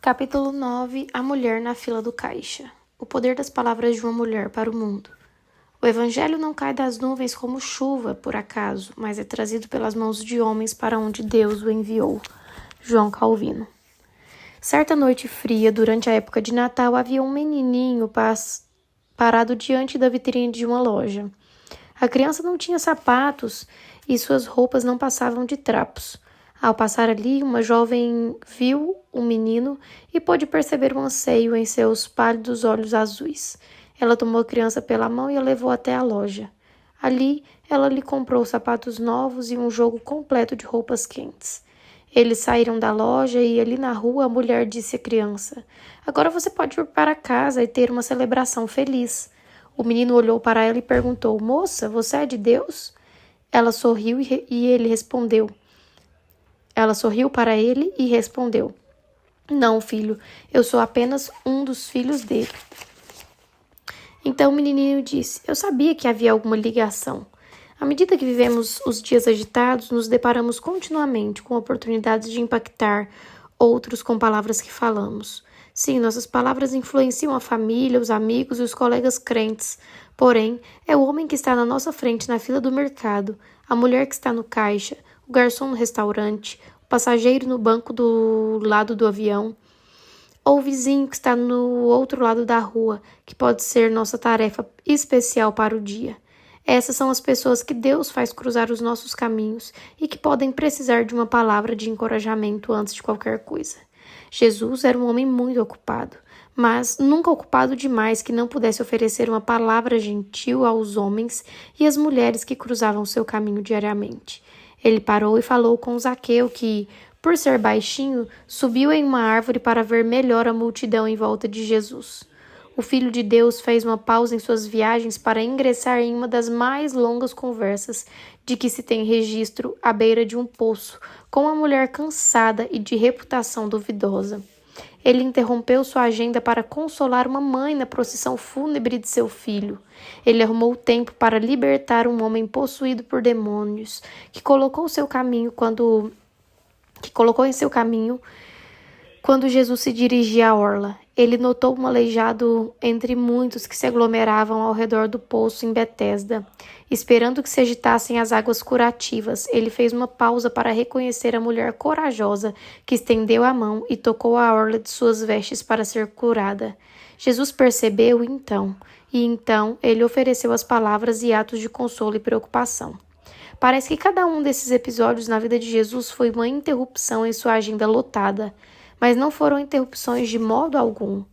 Capítulo 9. A mulher na fila do caixa. O poder das palavras de uma mulher para o mundo. O evangelho não cai das nuvens como chuva, por acaso, mas é trazido pelas mãos de homens para onde Deus o enviou. João Calvino. Certa noite fria, durante a época de Natal, havia um menininho parado diante da vitrine de uma loja. A criança não tinha sapatos e suas roupas não passavam de trapos. Ao passar ali, uma jovem viu o menino e pôde perceber o anseio em seus pálidos olhos azuis. Ela tomou a criança pela mão e a levou até a loja. Ali, ela lhe comprou sapatos novos e um jogo completo de roupas quentes. Eles saíram da loja e ali na rua a mulher disse à criança: "Agora você pode ir para casa e ter uma celebração feliz." O menino olhou para ela e perguntou: "Moça, você é de Deus?" Ela sorriu para ele e respondeu: "Não, filho, eu sou apenas um dos filhos dele." Então o menininho disse: "Eu sabia que havia alguma ligação." À medida que vivemos os dias agitados, nos deparamos continuamente com oportunidades de impactar outros com palavras que falamos. Sim, nossas palavras influenciam a família, os amigos e os colegas crentes. Porém, é o homem que está na nossa frente na fila do mercado, a mulher que está no caixa, o garçom no restaurante, o passageiro no banco do lado do avião, ou o vizinho que está no outro lado da rua, que pode ser nossa tarefa especial para o dia. Essas são as pessoas que Deus faz cruzar os nossos caminhos e que podem precisar de uma palavra de encorajamento antes de qualquer coisa. Jesus era um homem muito ocupado, mas nunca ocupado demais que não pudesse oferecer uma palavra gentil aos homens e às mulheres que cruzavam seu caminho diariamente. Ele parou e falou com Zaqueu que, por ser baixinho, subiu em uma árvore para ver melhor a multidão em volta de Jesus. O Filho de Deus fez uma pausa em suas viagens para ingressar em uma das mais longas conversas de que se tem registro à beira de um poço, com uma mulher cansada e de reputação duvidosa. Ele interrompeu sua agenda para consolar uma mãe na procissão fúnebre de seu filho. Ele arrumou tempo para libertar um homem possuído por demônios, que colocou em seu caminho quando Jesus se dirigia à orla. Ele notou um aleijado entre muitos que se aglomeravam ao redor do poço em Betesda. Esperando que se agitassem as águas curativas, ele fez uma pausa para reconhecer a mulher corajosa que estendeu a mão e tocou a orla de suas vestes para ser curada. Jesus percebeu e então ele ofereceu as palavras e atos de consolo e preocupação. Parece que cada um desses episódios na vida de Jesus foi uma interrupção em sua agenda lotada, mas não foram interrupções de modo algum.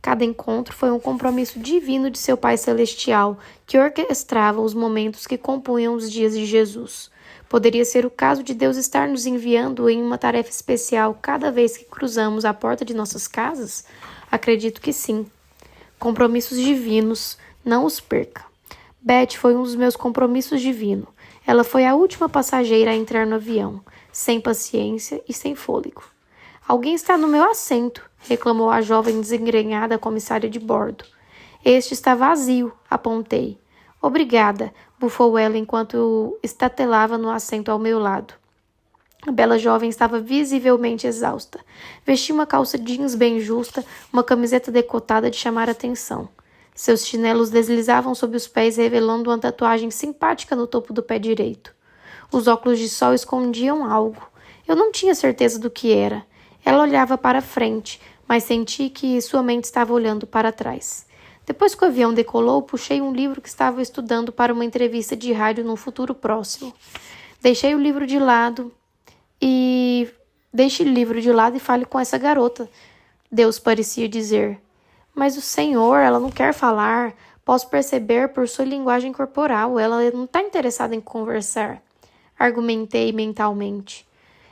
Cada encontro foi um compromisso divino de seu Pai Celestial, que orquestrava os momentos que compunham os dias de Jesus. Poderia ser o caso de Deus estar nos enviando em uma tarefa especial cada vez que cruzamos a porta de nossas casas? Acredito que sim. Compromissos divinos, não os perca. Beth foi um dos meus compromissos divinos. Ela foi a última passageira a entrar no avião, sem paciência e sem fôlego. "Alguém está no meu assento", reclamou a jovem desengrenhada comissária de bordo. "Este está vazio", apontei. "Obrigada", bufou ela enquanto estatelava no assento ao meu lado. A bela jovem estava visivelmente exausta. Vestia uma calça jeans bem justa, uma camiseta decotada de chamar atenção. Seus chinelos deslizavam sob os pés, revelando uma tatuagem simpática no topo do pé direito. Os óculos de sol escondiam algo. Eu não tinha certeza do que era. Ela olhava para frente, mas senti que sua mente estava olhando para trás. Depois que o avião decolou, puxei um livro que estava estudando para uma entrevista de rádio num futuro próximo. Deixe o livro de lado e fale com essa garota, Deus parecia dizer. "Mas o Senhor, ela não quer falar. Posso perceber por sua linguagem corporal. Ela não está interessada em conversar", argumentei mentalmente.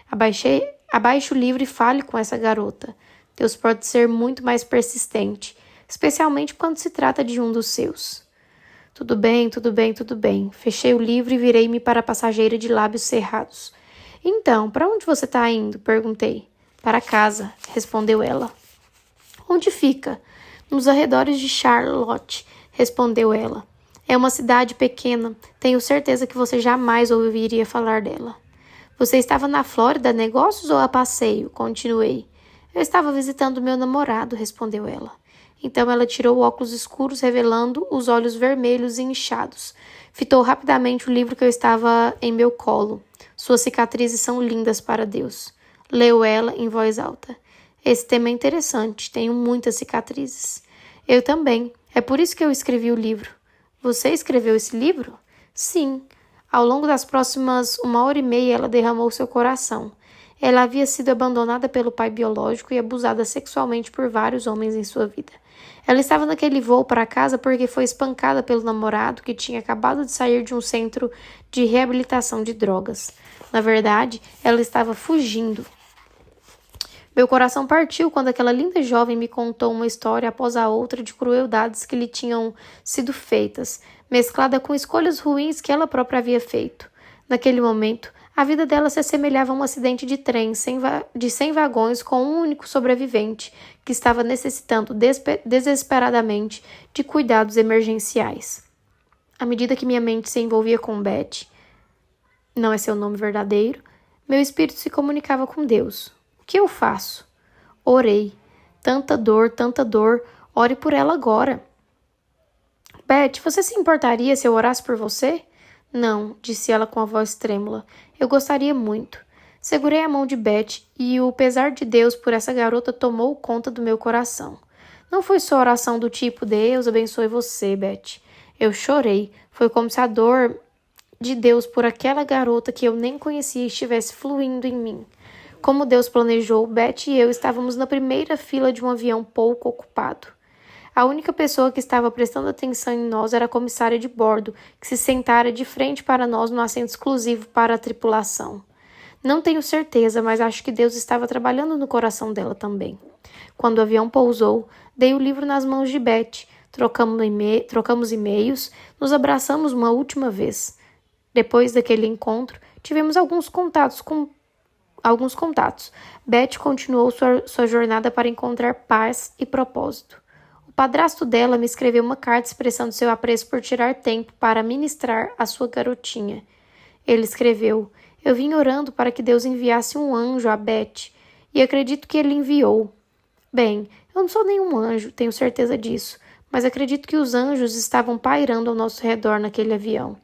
Abaixe o livro e fale com essa garota. Deus pode ser muito mais persistente, especialmente quando se trata de um dos seus. Tudo bem. Fechei o livro e virei-me para a passageira de lábios cerrados. "Então, para onde você está indo?" perguntei. "Para casa", respondeu ela. "Onde fica?" "Nos arredores de Charlotte", respondeu ela. "É uma cidade pequena. Tenho certeza que você jamais ouviria falar dela." "Você estava na Flórida a negócios ou a passeio?" continuei. Eu estava visitando meu namorado, respondeu ela. Então ela tirou óculos escuros, revelando os olhos vermelhos e inchados. Fitou rapidamente o livro que eu estava em meu colo. Suas cicatrizes são lindas para Deus. Leu ela em voz alta. Esse tema é interessante, tenho muitas cicatrizes. Eu também. É por isso que eu escrevi o livro. Você escreveu esse livro? Sim. Ao longo das próximas 1h30, ela derramou seu coração. Ela havia sido abandonada pelo pai biológico e abusada sexualmente por vários homens em sua vida. Ela estava naquele voo para casa porque foi espancada pelo namorado que tinha acabado de sair de um centro de reabilitação de drogas. Na verdade, ela estava fugindo. Meu coração partiu quando aquela linda jovem me contou uma história após a outra de crueldades que lhe tinham sido feitas, mesclada com escolhas ruins que ela própria havia feito. Naquele momento, a vida dela se assemelhava a um acidente de trem de 100 vagões com um único sobrevivente que estava necessitando desesperadamente de cuidados emergenciais. À medida que minha mente se envolvia com Beth, não é seu nome verdadeiro, meu espírito se comunicava com Deus. O que eu faço? Orei. Tanta dor, ore por ela agora. Beth, você se importaria se eu orasse por você? Não, disse ela com a voz trêmula. Eu gostaria muito. Segurei a mão de Beth e o pesar de Deus por essa garota tomou conta do meu coração. Não foi só oração do tipo, Deus abençoe você, Beth. Eu chorei. Foi como se a dor de Deus por aquela garota que eu nem conhecia estivesse fluindo em mim. Como Deus planejou, Beth e eu estávamos na primeira fila de um avião pouco ocupado. A única pessoa que estava prestando atenção em nós era a comissária de bordo, que se sentara de frente para nós no assento exclusivo para a tripulação. Não tenho certeza, mas acho que Deus estava trabalhando no coração dela também. Quando o avião pousou, dei o livro nas mãos de Beth, trocamos e-mails, nos abraçamos uma última vez. Depois daquele encontro, tivemos alguns contatos. Beth continuou sua jornada para encontrar paz e propósito. O padrasto dela me escreveu uma carta expressando seu apreço por tirar tempo para ministrar a sua garotinha. Ele escreveu: Eu vim orando para que Deus enviasse um anjo a Beth, e acredito que ele enviou. Bem, eu não sou nenhum anjo, tenho certeza disso, mas acredito que os anjos estavam pairando ao nosso redor naquele avião.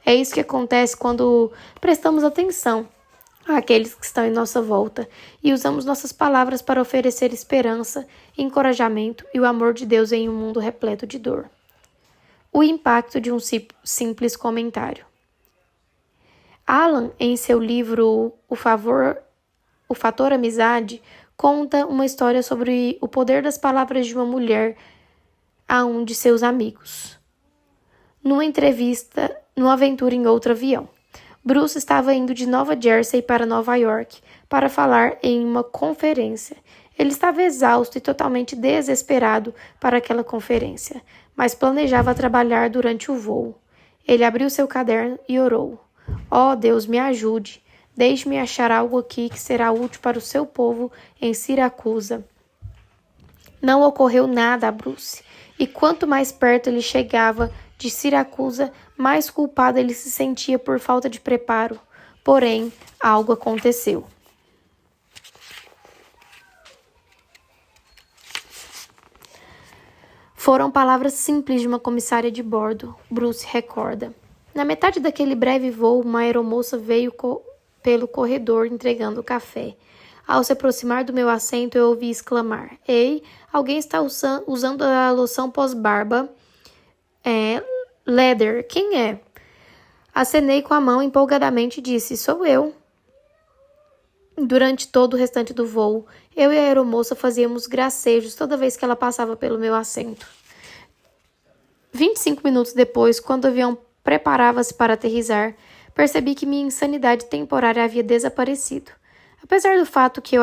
É isso que acontece quando prestamos atenção àqueles que estão em nossa volta e usamos nossas palavras para oferecer esperança, encorajamento e o amor de Deus em um mundo repleto de dor. O impacto de um simples comentário. Alan, em seu livro O Fator Amizade, conta uma história sobre o poder das palavras de uma mulher a um de seus amigos. Numa aventura em outro avião, Bruce estava indo de Nova Jersey para Nova York para falar em uma conferência. Ele estava exausto e totalmente desesperado para aquela conferência, mas planejava trabalhar durante o voo. Ele abriu seu caderno e orou. Oh, Deus, me ajude. Deixe-me achar algo aqui que será útil para o seu povo em Siracusa. Não ocorreu nada a Bruce, e quanto mais perto ele chegava de Siracusa, mais culpado ele se sentia por falta de preparo. Porém, algo aconteceu. Foram palavras simples de uma comissária de bordo, Bruce recorda. Na metade daquele breve voo, uma aeromoça veio pelo corredor entregando o café. Ao se aproximar do meu assento, eu ouvi exclamar: Ei, alguém está usando a loção pós-barba? Leather, quem é? Acenei com a mão empolgadamente e disse: Sou eu. Durante todo o restante do voo, eu e a aeromoça fazíamos gracejos toda vez que ela passava pelo meu assento. 25 minutos depois, quando o avião preparava-se para aterrissar, percebi que minha insanidade temporária havia desaparecido. Apesar do fato que eu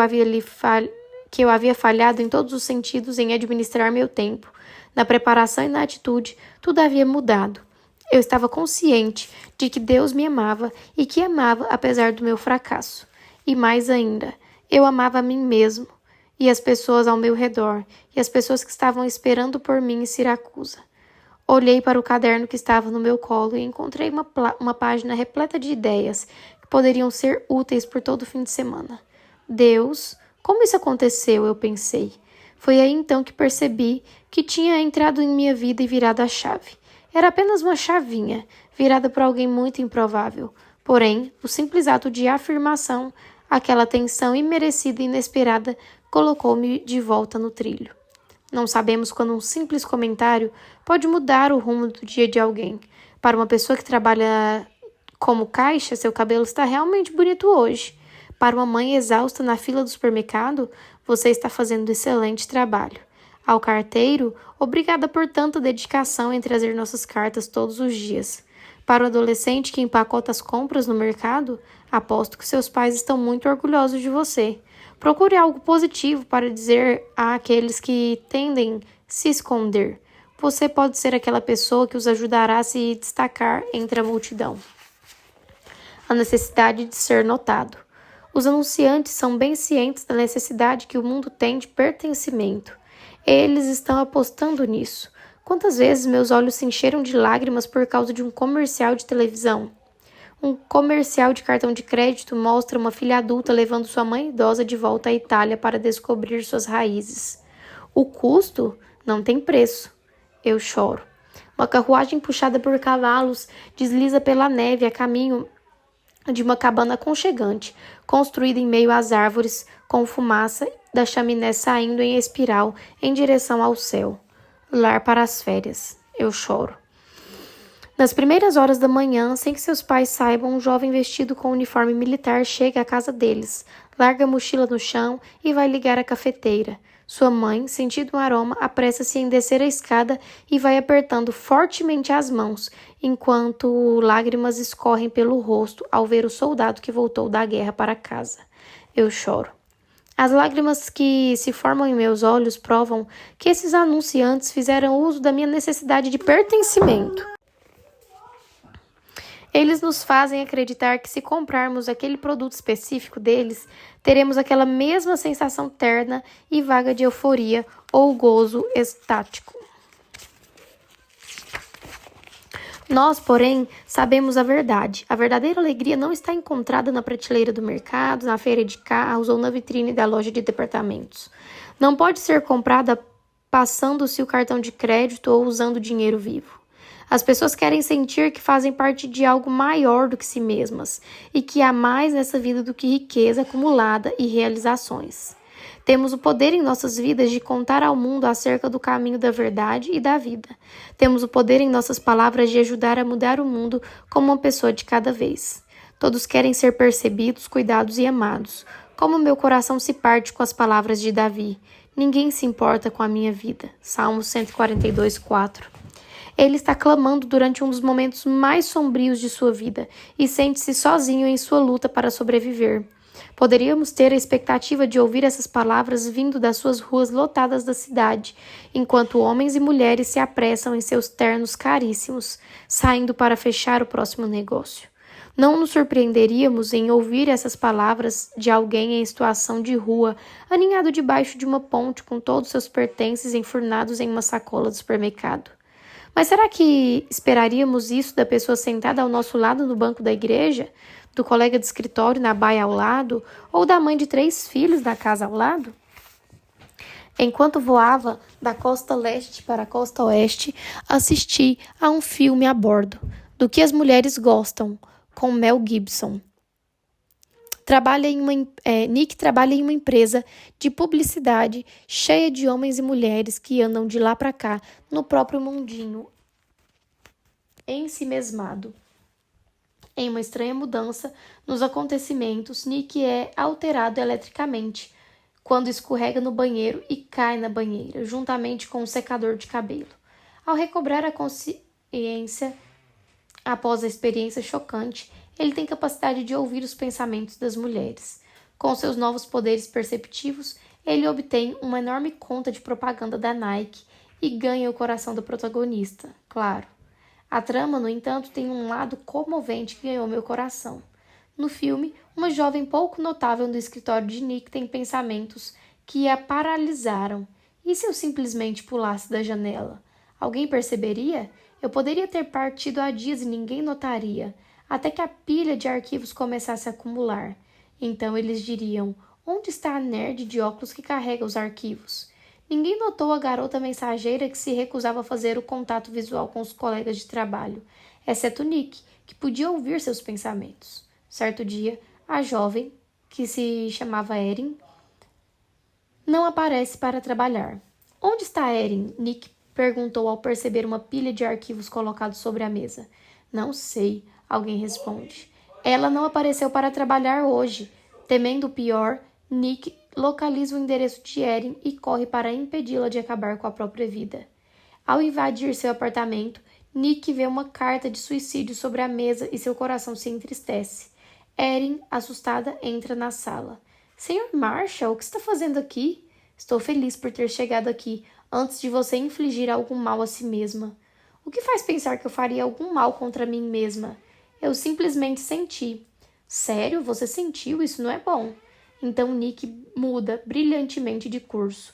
havia falhado em todos os sentidos em administrar meu tempo, na preparação e na atitude, tudo havia mudado. Eu estava consciente de que Deus me amava e que amava apesar do meu fracasso. E mais ainda, eu amava a mim mesmo e as pessoas ao meu redor e as pessoas que estavam esperando por mim em Siracusa. Olhei para o caderno que estava no meu colo e encontrei uma página repleta de ideias que poderiam ser úteis por todo o fim de semana. Deus, Como isso aconteceu? Eu pensei. Foi aí então que percebi que tinha entrado em minha vida e virado a chave. Era apenas uma chavinha, virada por alguém muito improvável. Porém, o simples ato de afirmação, aquela tensão imerecida e inesperada, colocou-me de volta no trilho. Não sabemos quando um simples comentário pode mudar o rumo do dia de alguém. Para uma pessoa que trabalha como caixa, seu cabelo está realmente bonito hoje. Para uma mãe exausta na fila do supermercado, você está fazendo excelente trabalho. Ao carteiro, obrigada por tanta dedicação em trazer nossas cartas todos os dias. Para o adolescente que empacota as compras no mercado, aposto que seus pais estão muito orgulhosos de você. Procure algo positivo para dizer àqueles que tendem a se esconder. Você pode ser aquela pessoa que os ajudará a se destacar entre a multidão. A necessidade de ser notado. Os anunciantes são bem cientes da necessidade que o mundo tem de pertencimento. Eles estão apostando nisso. Quantas vezes meus olhos se encheram de lágrimas por causa de um comercial de televisão? Um comercial de cartão de crédito mostra uma filha adulta levando sua mãe idosa de volta à Itália para descobrir suas raízes. O custo não tem preço. Eu choro. Uma carruagem puxada por cavalos desliza pela neve a caminho de uma cabana aconchegante, construída em meio às árvores, com fumaça da chaminé saindo em espiral em direção ao céu. Lar para as férias. Eu choro. Nas primeiras horas da manhã, sem que seus pais saibam, um jovem vestido com uniforme militar chega à casa deles, larga a mochila no chão e vai ligar a cafeteira. Sua mãe, sentindo um aroma, apressa-se em descer a escada e vai apertando fortemente as mãos, enquanto lágrimas escorrem pelo rosto ao ver o soldado que voltou da guerra para casa. Eu choro. As lágrimas que se formam em meus olhos provam que esses anunciantes fizeram uso da minha necessidade de pertencimento. Eles nos fazem acreditar que se comprarmos aquele produto específico deles, teremos aquela mesma sensação terna e vaga de euforia ou gozo estático. Nós, porém, sabemos a verdade. A verdadeira alegria não está encontrada na prateleira do mercado, na feira de carros ou na vitrine da loja de departamentos. Não pode ser comprada passando-se o cartão de crédito ou usando dinheiro vivo. As pessoas querem sentir que fazem parte de algo maior do que si mesmas e que há mais nessa vida do que riqueza acumulada e realizações. Temos o poder em nossas vidas de contar ao mundo acerca do caminho da verdade e da vida. Temos o poder em nossas palavras de ajudar a mudar o mundo como uma pessoa de cada vez. Todos querem ser percebidos, cuidados e amados. Como meu coração se parte com as palavras de Davi. Ninguém se importa com a minha vida. Salmo 142, 4. Ele está clamando durante um dos momentos mais sombrios de sua vida e sente-se sozinho em sua luta para sobreviver. Poderíamos ter a expectativa de ouvir essas palavras vindo das suas ruas lotadas da cidade, enquanto homens e mulheres se apressam em seus ternos caríssimos, saindo para fechar o próximo negócio. Não nos surpreenderíamos em ouvir essas palavras de alguém em situação de rua, aninhado debaixo de uma ponte com todos seus pertences enfurnados em uma sacola do supermercado. Mas será que esperaríamos isso da pessoa sentada ao nosso lado no banco da igreja, do colega de escritório na baia ao lado, ou da mãe de 3 filhos da casa ao lado? Enquanto voava da costa leste para a costa oeste, assisti a um filme a bordo, Do que as Mulheres Gostam, com Mel Gibson. Nick trabalha em uma empresa de publicidade cheia de homens e mulheres que andam de lá para cá no próprio mundinho ensimesmado. Em uma estranha mudança nos acontecimentos, Nick é alterado eletricamente quando escorrega no banheiro e cai na banheira, juntamente com um secador de cabelo. Ao recobrar a consciência após a experiência chocante, ele tem capacidade de ouvir os pensamentos das mulheres. Com seus novos poderes perceptivos, ele obtém uma enorme conta de propaganda da Nike e ganha o coração do protagonista, claro. A trama, no entanto, tem um lado comovente que ganhou meu coração. No filme, uma jovem pouco notável do escritório de Nick tem pensamentos que a paralisaram. E se eu simplesmente pulasse da janela? Alguém perceberia? Eu poderia ter partido há dias e ninguém notaria, até que a pilha de arquivos começasse a acumular. Então eles diriam: Onde está a nerd de óculos que carrega os arquivos? Ninguém notou a garota mensageira que se recusava a fazer o contato visual com os colegas de trabalho, exceto Nick, que podia ouvir seus pensamentos. Certo dia, a jovem, que se chamava Erin, não aparece para trabalhar. Onde está Erin? Nick perguntou ao perceber uma pilha de arquivos colocados sobre a mesa. Não sei, alguém responde. Ela não apareceu para trabalhar hoje. Temendo o pior, Nick localiza o endereço de Erin e corre para impedi-la de acabar com a própria vida. Ao invadir seu apartamento, Nick vê uma carta de suicídio sobre a mesa e seu coração se entristece. Erin, assustada, entra na sala. Senhor Marshall, o que está fazendo aqui? Estou feliz por ter chegado aqui antes de você infligir algum mal a si mesma. O que faz pensar que eu faria algum mal contra mim mesma? Eu simplesmente senti. Sério? Você sentiu? Isso não é bom. Então Nick muda brilhantemente de curso.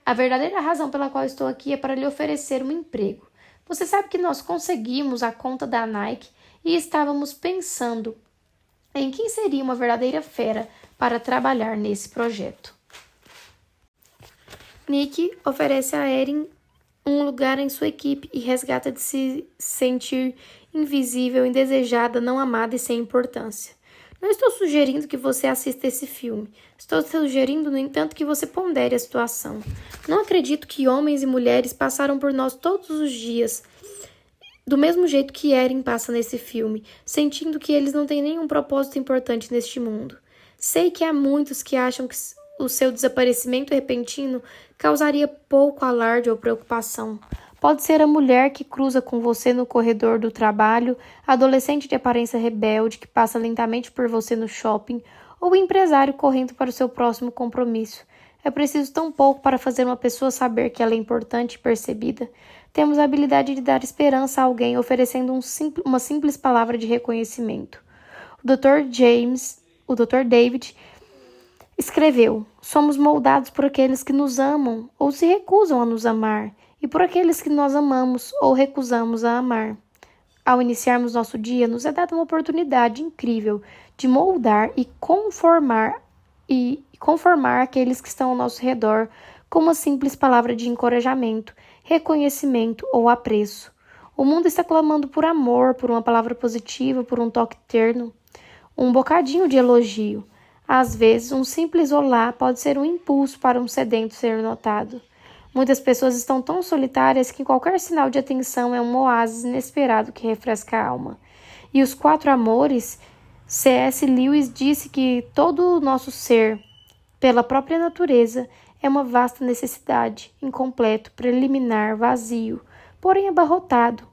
A verdadeira razão pela qual estou aqui é para lhe oferecer um emprego. Você sabe que nós conseguimos a conta da Nike e estávamos pensando em quem seria uma verdadeira fera para trabalhar nesse projeto. Nick oferece a Erin um lugar em sua equipe e resgata de se sentir invisível, indesejada, não amada e sem importância. Não estou sugerindo que você assista esse filme. Estou sugerindo, no entanto, que você pondere a situação. Não acredito que homens e mulheres passaram por nós todos os dias, do mesmo jeito que Erin passa nesse filme, sentindo que eles não têm nenhum propósito importante neste mundo. Sei que há muitos que acham que o seu desaparecimento repentino causaria pouco alarde ou preocupação. Pode ser a mulher que cruza com você no corredor do trabalho, a adolescente de aparência rebelde que passa lentamente por você no shopping, ou o empresário correndo para o seu próximo compromisso. É preciso tão pouco para fazer uma pessoa saber que ela é importante e percebida. Temos a habilidade de dar esperança a alguém oferecendo uma simples palavra de reconhecimento. O Dr. David, escreveu: somos moldados por aqueles que nos amam ou se recusam a nos amar, e por aqueles que nós amamos ou recusamos a amar. Ao iniciarmos nosso dia, nos é dada uma oportunidade incrível de moldar e conformar aqueles que estão ao nosso redor com uma simples palavra de encorajamento, reconhecimento ou apreço. O mundo está clamando por amor, por uma palavra positiva, por um toque terno, um bocadinho de elogio. Às vezes, um simples olá pode ser um impulso para um sedento ser notado. Muitas pessoas estão tão solitárias que qualquer sinal de atenção é um oásis inesperado que refresca a alma. E os 4 amores, C.S. Lewis disse que todo o nosso ser, pela própria natureza, é uma vasta necessidade, incompleto, preliminar, vazio, porém abarrotado,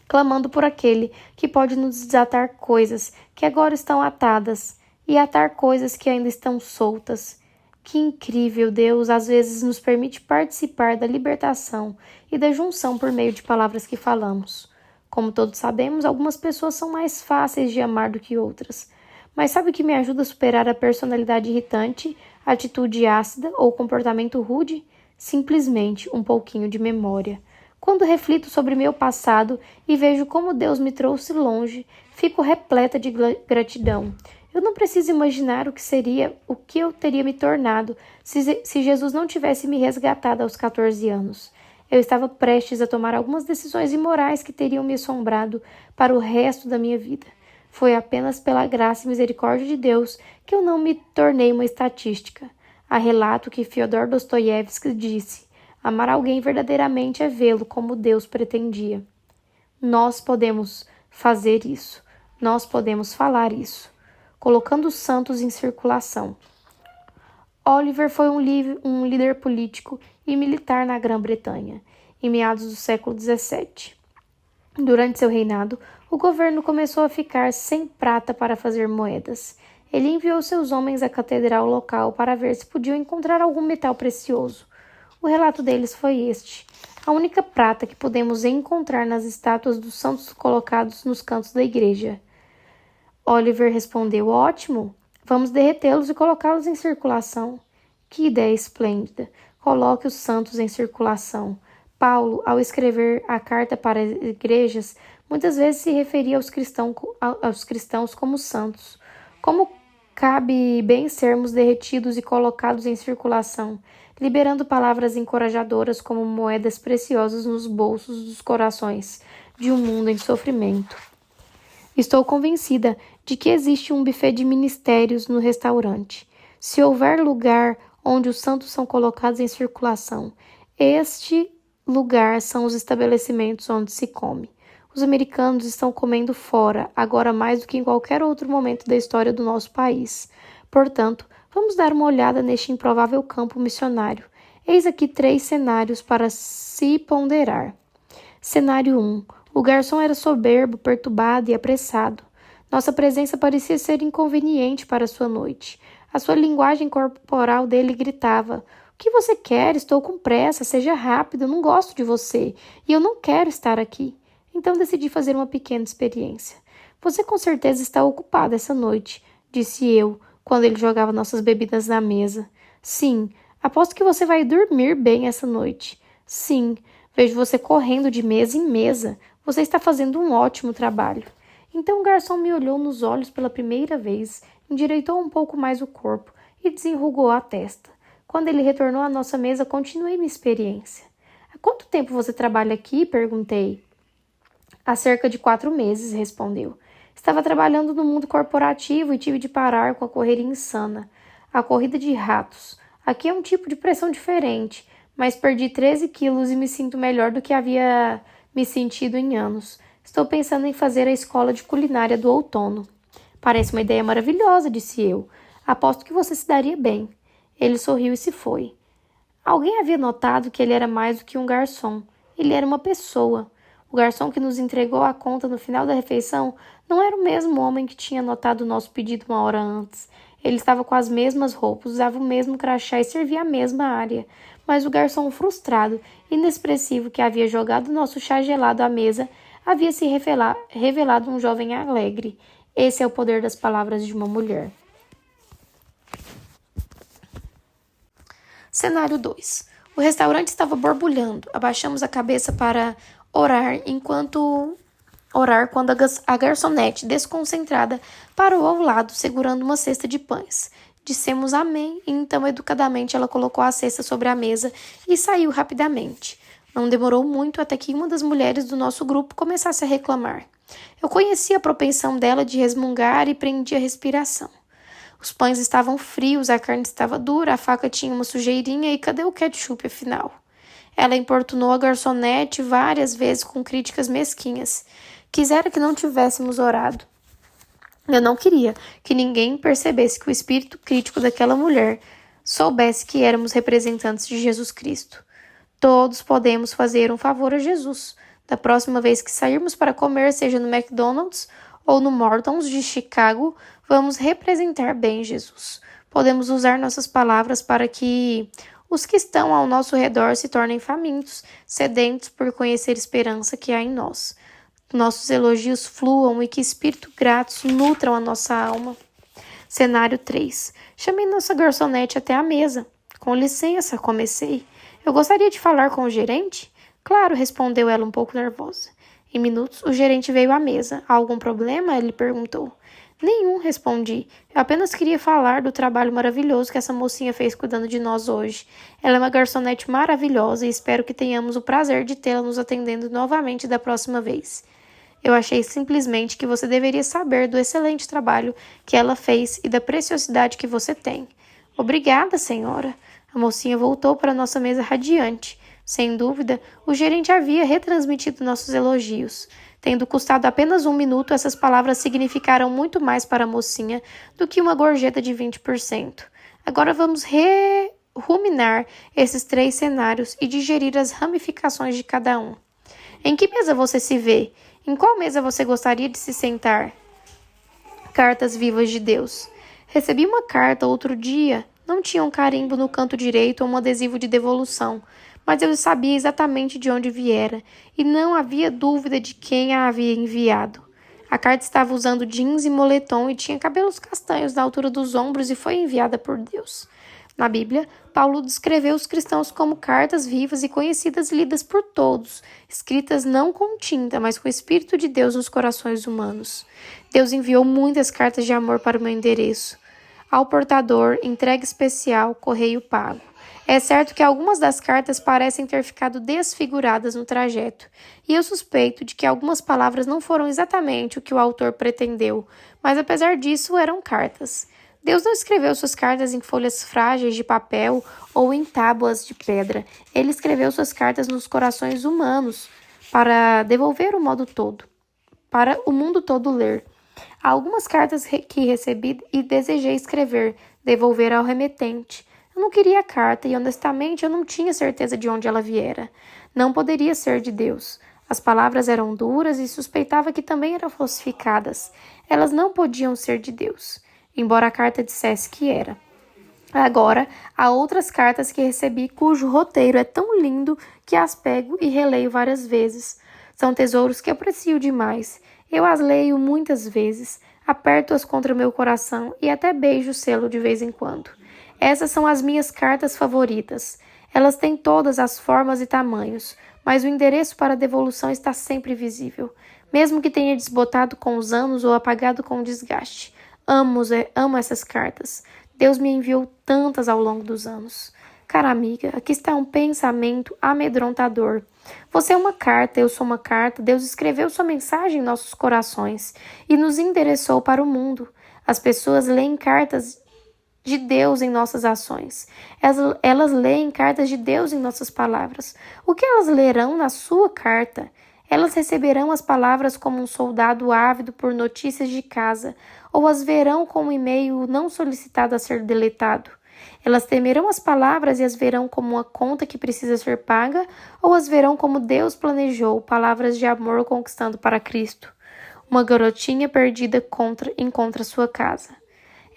clamando por aquele que pode nos desatar coisas que agora estão atadas e atar coisas que ainda estão soltas. Que incrível, Deus às vezes nos permite participar da libertação e da junção por meio de palavras que falamos. Como todos sabemos, algumas pessoas são mais fáceis de amar do que outras. Mas sabe o que me ajuda a superar a personalidade irritante, a atitude ácida ou comportamento rude? Simplesmente um pouquinho de memória. Quando reflito sobre meu passado e vejo como Deus me trouxe longe, fico repleta de gratidão. Eu não preciso imaginar o que eu teria me tornado se Jesus não tivesse me resgatado aos 14 anos. Eu estava prestes a tomar algumas decisões imorais que teriam me assombrado para o resto da minha vida. Foi apenas pela graça e misericórdia de Deus que eu não me tornei uma estatística. Há relato que Fyodor Dostoiévski disse: amar alguém verdadeiramente é vê-lo como Deus pretendia. Nós podemos fazer isso. Nós podemos falar isso. Colocando os santos em circulação. Oliver foi um líder político e militar na Grã-Bretanha, em meados do século XVII. Durante seu reinado, o governo começou a ficar sem prata para fazer moedas. Ele enviou seus homens à catedral local para ver se podiam encontrar algum metal precioso. O relato deles foi este: a única prata que podemos encontrar nas estátuas dos santos colocados nos cantos da igreja. Oliver respondeu: ótimo, vamos derretê-los e colocá-los em circulação. Que ideia esplêndida! Coloque os santos em circulação. Paulo, ao escrever a carta para as igrejas, muitas vezes se referia aos cristãos como santos. Como Cabe bem sermos derretidos e colocados em circulação, liberando palavras encorajadoras como moedas preciosas nos bolsos dos corações de um mundo em sofrimento. Estou convencida de que existe um buffet de ministérios no restaurante. Se houver lugar onde os santos são colocados em circulação, este lugar são os estabelecimentos onde se come. Os americanos estão comendo fora, agora mais do que em qualquer outro momento da história do nosso país. Portanto, vamos dar uma olhada neste improvável campo missionário. Eis aqui 3 cenários para se ponderar. Cenário 1. O garçom era soberbo, perturbado e apressado. Nossa presença parecia ser inconveniente para sua noite. A sua linguagem corporal dele gritava: "O que você quer? Estou com pressa, seja rápido, eu não gosto de você, e eu não quero estar aqui." Então decidi fazer uma pequena experiência. "Você com certeza está ocupado essa noite", disse eu, quando ele jogava nossas bebidas na mesa. "Sim, aposto que você vai dormir bem essa noite." "Sim, vejo você correndo de mesa em mesa. Você está fazendo um ótimo trabalho." Então o garçom me olhou nos olhos pela primeira vez, endireitou um pouco mais o corpo e desenrugou a testa. Quando ele retornou à nossa mesa, continuei minha experiência. "Há quanto tempo você trabalha aqui?" perguntei. "Há cerca de 4 meses", respondeu. "Estava trabalhando no mundo corporativo e tive de parar com a correria insana. A corrida de ratos. Aqui é um tipo de pressão diferente, mas perdi 13 quilos e me sinto melhor do que havia me sentido em anos. Estou pensando em fazer a escola de culinária do outono." "Parece uma ideia maravilhosa", disse eu. "Aposto que você se daria bem." Ele sorriu e se foi. Alguém havia notado que ele era mais do que um garçom. Ele era uma pessoa. O garçom que nos entregou a conta no final da refeição não era o mesmo homem que tinha anotado o nosso pedido 1 hora antes. Ele estava com as mesmas roupas, usava o mesmo crachá e servia a mesma área. Mas o garçom frustrado, inexpressivo que havia jogado nosso chá gelado à mesa, havia se revelado um jovem alegre. Esse é o poder das palavras de uma mulher. Cenário 2. O restaurante estava borbulhando. Abaixamos a cabeça para orar quando a garçonete, desconcentrada, parou ao lado, segurando uma cesta de pães. Dissemos amém, e então educadamente ela colocou a cesta sobre a mesa e saiu rapidamente. Não demorou muito até que uma das mulheres do nosso grupo começasse a reclamar. Eu conhecia a propensão dela de resmungar e prendia a respiração. Os pães estavam frios, a carne estava dura, a faca tinha uma sujeirinha e cadê o ketchup, afinal? Ela importunou a garçonete várias vezes com críticas mesquinhas. Quisera que não tivéssemos orado. Eu não queria que ninguém percebesse que o espírito crítico daquela mulher soubesse que éramos representantes de Jesus Cristo. Todos podemos fazer um favor a Jesus. Da próxima vez que sairmos para comer, seja no McDonald's ou no Morton's de Chicago, vamos representar bem Jesus. Podemos usar nossas palavras para que os que estão ao nosso redor se tornem famintos, sedentos por conhecer a esperança que há em nós. Nossos elogios fluam e que espírito gratos nutram a nossa alma. Cenário 3. Chamei nossa garçonete até a mesa. "Com licença", comecei. "Eu gostaria de falar com o gerente?" "Claro", respondeu ela um pouco nervosa. Em minutos, o gerente veio à mesa. "Há algum problema?" ele perguntou. "Nenhum", respondi. "Eu apenas queria falar do trabalho maravilhoso que essa mocinha fez cuidando de nós hoje. Ela é uma garçonete maravilhosa e espero que tenhamos o prazer de tê-la nos atendendo novamente da próxima vez. Eu achei simplesmente que você deveria saber do excelente trabalho que ela fez e da preciosidade que você tem." "Obrigada, senhora." A mocinha voltou para nossa mesa radiante. Sem dúvida, o gerente havia retransmitido nossos elogios. Tendo custado apenas 1 minuto, essas palavras significaram muito mais para a mocinha do que uma gorjeta de 20%. Agora vamos ruminar esses 3 cenários e digerir as ramificações de cada um. Em que mesa você se vê? Em qual mesa você gostaria de se sentar? Cartas vivas de Deus. Recebi uma carta outro dia. Não tinha um carimbo no canto direito ou um adesivo de devolução, mas eu sabia exatamente de onde viera e não havia dúvida de quem a havia enviado. A carta estava usando jeans e moletom e tinha cabelos castanhos na altura dos ombros e foi enviada por Deus. Na Bíblia, Paulo descreveu os cristãos como cartas vivas e conhecidas lidas por todos, escritas não com tinta, mas com o Espírito de Deus nos corações humanos. Deus enviou muitas cartas de amor para o meu endereço. Ao portador, entrega especial, correio pago. É certo que algumas das cartas parecem ter ficado desfiguradas no trajeto, e eu suspeito de que algumas palavras não foram exatamente o que o autor pretendeu, mas apesar disso eram cartas. Deus não escreveu suas cartas em folhas frágeis de papel ou em tábuas de pedra. Ele escreveu suas cartas nos corações humanos para devolver o modo todo, para o mundo todo ler. Há algumas cartas que recebi e desejei escrever, devolver ao remetente. Eu não queria a carta e, honestamente, eu não tinha certeza de onde ela viera. Não poderia ser de Deus. As palavras eram duras e suspeitava que também eram falsificadas. Elas não podiam ser de Deus, embora a carta dissesse que era. Agora, há outras cartas que recebi cujo roteiro é tão lindo que as pego e releio várias vezes. São tesouros que aprecio demais. Eu as leio muitas vezes, aperto-as contra meu coração e até beijo o selo de vez em quando. Essas são as minhas cartas favoritas. Elas têm todas as formas e tamanhos, mas o endereço para devolução está sempre visível, mesmo que tenha desbotado com os anos ou apagado com o desgaste. Amo essas cartas. Deus me enviou tantas ao longo dos anos. Cara amiga, aqui está um pensamento amedrontador. Você é uma carta, eu sou uma carta. Deus escreveu sua mensagem em nossos corações e nos endereçou para o mundo. As pessoas leem cartas de Deus em nossas ações. Elas leem cartas de Deus em nossas palavras. O que elas lerão na sua carta? Elas receberão as palavras como um soldado ávido por notícias de casa, ou as verão como um e-mail não solicitado a ser deletado. Elas temerão as palavras e as verão como uma conta que precisa ser paga, ou as verão como Deus planejou, palavras de amor conquistando para Cristo. Uma garotinha perdida encontra sua casa.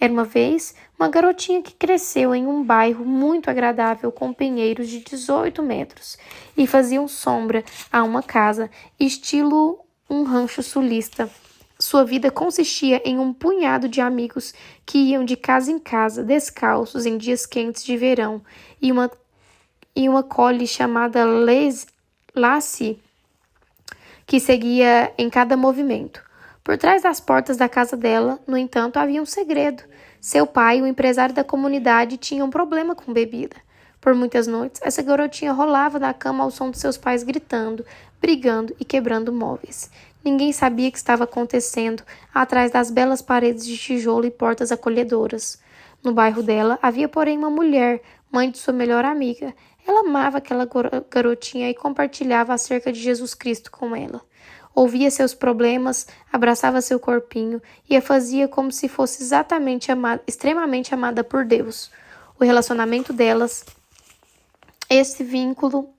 Era uma vez uma garotinha que cresceu em um bairro muito agradável com pinheiros de 18 metros e faziam sombra a uma casa, estilo um rancho sulista. Sua vida consistia em um punhado de amigos que iam de casa em casa, descalços em dias quentes de verão, e uma collie chamada Lassie que seguia em cada movimento. Por trás das portas da casa dela, no entanto, havia um segredo. Seu pai, o empresário da comunidade, tinha um problema com bebida. Por muitas noites, essa garotinha rolava na cama ao som de seus pais gritando, brigando e quebrando móveis. Ninguém sabia o que estava acontecendo atrás das belas paredes de tijolo e portas acolhedoras. No bairro dela havia, porém, uma mulher, mãe de sua melhor amiga. Ela amava aquela garotinha e compartilhava acerca de Jesus Cristo com ela. Ouvia seus problemas, abraçava seu corpinho e a fazia como se fosse extremamente amada por Deus. O relacionamento delas, esse vínculo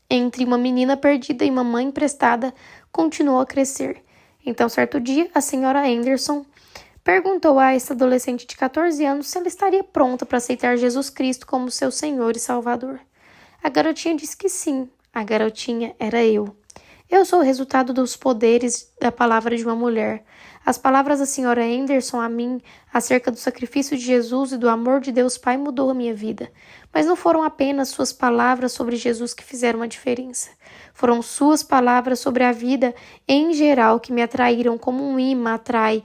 entre uma menina perdida e uma mãe emprestada, continuou a crescer. Então, certo dia, a senhora Anderson perguntou a essa adolescente de 14 anos se ela estaria pronta para aceitar Jesus Cristo como seu Senhor e Salvador. A garotinha disse que sim. A garotinha era eu. Eu sou o resultado dos poderes da palavra de uma mulher. As palavras da senhora Anderson a mim, acerca do sacrifício de Jesus e do amor de Deus Pai, mudou a minha vida. Mas não foram apenas suas palavras sobre Jesus que fizeram a diferença. Foram suas palavras sobre a vida em geral que me atraíram como um imã atrai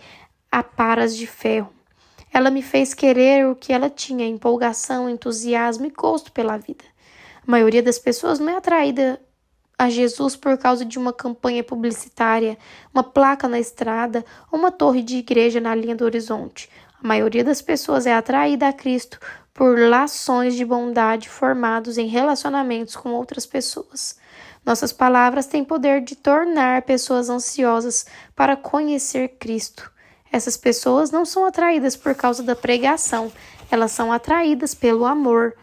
a paras de ferro. Ela me fez querer o que ela tinha, empolgação, entusiasmo e gosto pela vida. A maioria das pessoas não é atraída a Jesus por causa de uma campanha publicitária, uma placa na estrada ou uma torre de igreja na linha do horizonte. A maioria das pessoas é atraída a Cristo por laços de bondade formados em relacionamentos com outras pessoas. Nossas palavras têm poder de tornar pessoas ansiosas para conhecer Cristo. Essas pessoas não são atraídas por causa da pregação, elas são atraídas pelo amor,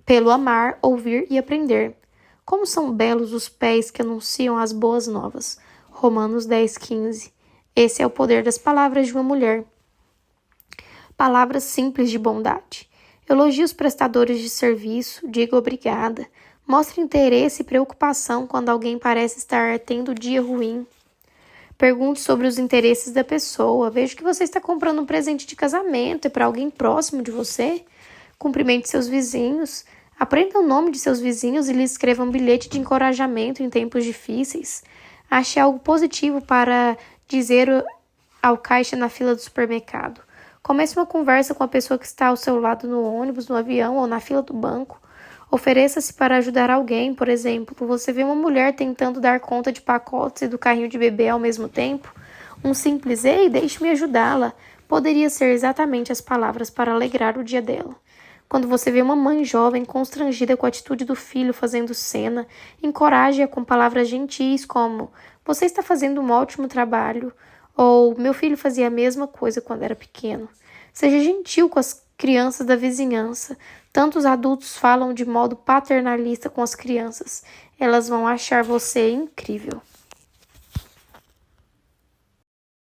pelo amar, ouvir e aprender. Como são belos os pés que anunciam as boas novas. Romanos 10:15. Esse é o poder das palavras de uma mulher. Palavras simples de bondade. Elogie os prestadores de serviço, diga obrigada. Mostre interesse e preocupação quando alguém parece estar tendo um dia ruim. Pergunte sobre os interesses da pessoa. Veja que você está comprando um presente de casamento. É para alguém próximo de você. Cumprimente seus vizinhos. Aprenda o nome de seus vizinhos e lhes escreva um bilhete de encorajamento em tempos difíceis. Ache algo positivo para dizer ao caixa na fila do supermercado. Comece uma conversa com a pessoa que está ao seu lado no ônibus, no avião ou na fila do banco. Ofereça-se para ajudar alguém, por exemplo. Você vê uma mulher tentando dar conta de pacotes e do carrinho de bebê ao mesmo tempo? Um simples "Ei, deixe-me ajudá-la" poderia ser exatamente as palavras para alegrar o dia dela. Quando você vê uma mãe jovem constrangida com a atitude do filho fazendo cena, encoraje-a com palavras gentis como "Você está fazendo um ótimo trabalho" ou "Meu filho fazia a mesma coisa quando era pequeno". Seja gentil com as crianças da vizinhança. Tantos adultos falam de modo paternalista com as crianças. Elas vão achar você incrível.